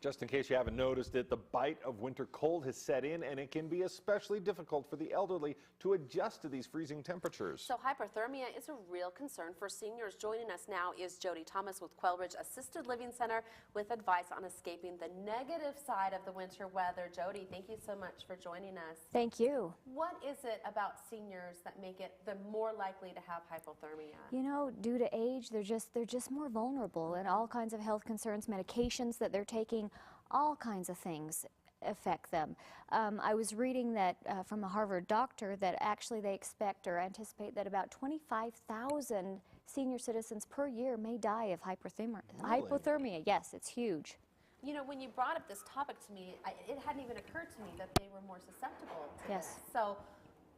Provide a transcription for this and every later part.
Just in case you haven't noticed it, the bite of winter cold has set in, and it can be especially difficult for the elderly to adjust to these freezing temperatures. So hypothermia is a real concern for seniors. Joining us now is Jodi Thomas with Quail Assisted Living Center with advice on escaping the negative side of the winter weather. Jodi, thank you so much for joining us. Thank you. What is it about seniors that make it the more likely to have hypothermia? You know, due to age, they're just more vulnerable, and all kinds of health concerns, medications that they're taking, all kinds of things affect them. I was reading that from a Harvard doctor that actually they expect or anticipate that about 25,000 senior citizens per year may die of hypothermia. Really? Hypothermia, yes, it's huge. You know, when you brought up this topic to me, it hadn't even occurred to me that they were more susceptible to Yes. this. So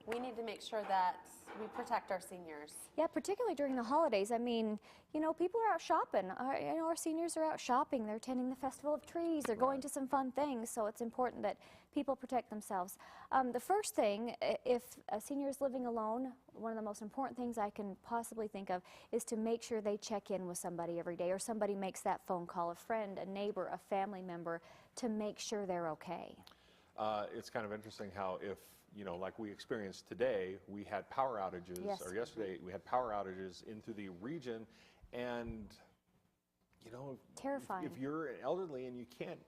we need to make sure that we protect our seniors. Yeah, particularly during the holidays. I mean, you know, people are out shopping. Our seniors are out shopping. They're attending the Festival of Trees. They're going to some fun things. So it's important that people protect themselves. The first thing, if a senior is living alone, one of the most important things I can possibly think of is to make sure they check in with somebody every day, or somebody makes that phone call, a friend, a neighbor, a family member, to make sure they're okay. It's kind of interesting how if, you know, like we experienced today, we had power outages, Yes. or yesterday we had power outages into the region, and, you know, Terrifying. if you're elderly and you can't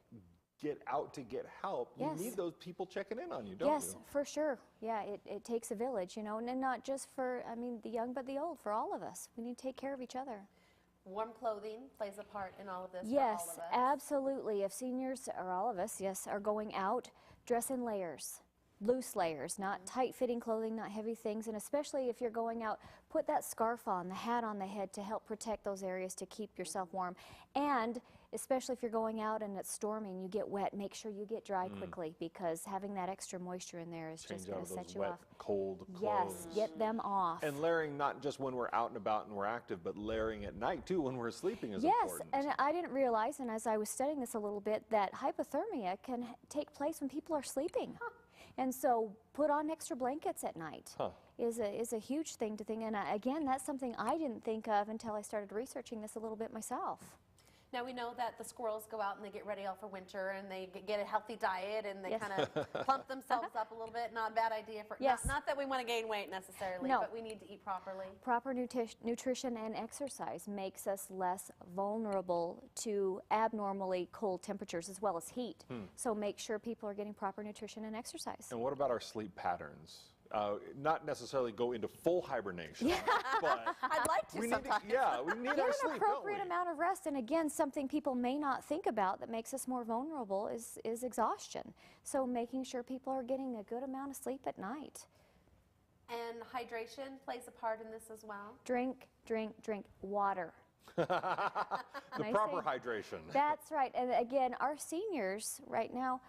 get out to get help, Yes. you need those people checking in on you, don't Yes, you? for sure. Yeah, it takes a village, you know, and not just for, I mean, the young but the old, for all of us. We need to take care of each other. Warm clothing plays a part in all of this Yes, for all of us. absolutely. If seniors, or all of us, yes, are going out, dress in layers. Loose layers, not tight-fitting clothing, not heavy things, and especially if you're going out, put that scarf on, the hat on the head to help protect those areas to keep yourself warm. And especially if you're going out and it's storming, you get wet, make sure you get dry quickly, because having that extra moisture in there is just going to set you off. Cold clothes. Yes, get them off. And layering not just when we're out and about and we're active, but layering at night too when we're sleeping is Yes, important. and I didn't realize, and as I was studying this a little bit, that hypothermia can take place when people are sleeping. And so put on extra blankets at night is a huge thing to think. And again, that's something I didn't think of until I started researching this a little bit myself. Now we know that the squirrels go out and they get ready all for winter, and they get a healthy diet, and they Yes. kind of plump themselves up a little bit. Not a bad idea for Yes. not that we want to gain weight necessarily, No. but we need to eat properly. Proper nutrition and exercise makes us less vulnerable to abnormally cold temperatures as well as heat. So make sure people are getting proper nutrition and exercise. And what about our sleep patterns? Not necessarily go into full hibernation, but I'd like to we need sometimes. we need Get our an sleep, appropriate don't we? amount of rest, and again, something people may not think about that makes us more vulnerable is exhaustion. So making sure people are getting a good amount of sleep at night. And hydration plays a part in this as well. Drink, drink, drink water. The I proper say- hydration. That's right. And again, our seniors right now,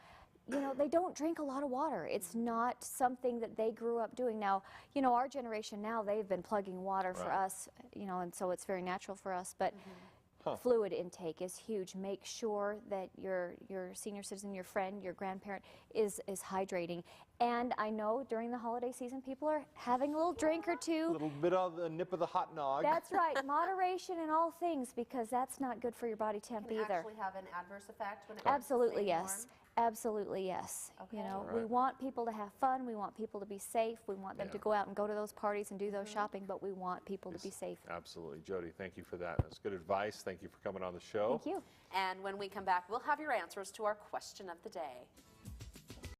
you know, they don't drink a lot of water. It's not something that they grew up doing. Now, you know, our generation now, they've been plugging water for Right. us, you know, and so it's very natural for us. But fluid intake is huge. Make sure that your senior citizen, your friend, your grandparent is hydrating. And I know during the holiday season, people are having a little drink or A two. little bit of the nip of the hot nog. That's right. Moderation in all things, because that's not good for your body temp Can either. actually have an adverse effect when it Absolutely, comes to staying yes. warm. Absolutely, yes. Okay. You know, All we right. want people to have fun. We want people to be safe. We want them to Yeah. go out and go to those parties and do those shopping, but we want people to be safe. Absolutely. Jodi, thank you for that. That's good advice. Thank you for coming on the show. Thank you. And when we come back, we'll have your answers to our question of the day.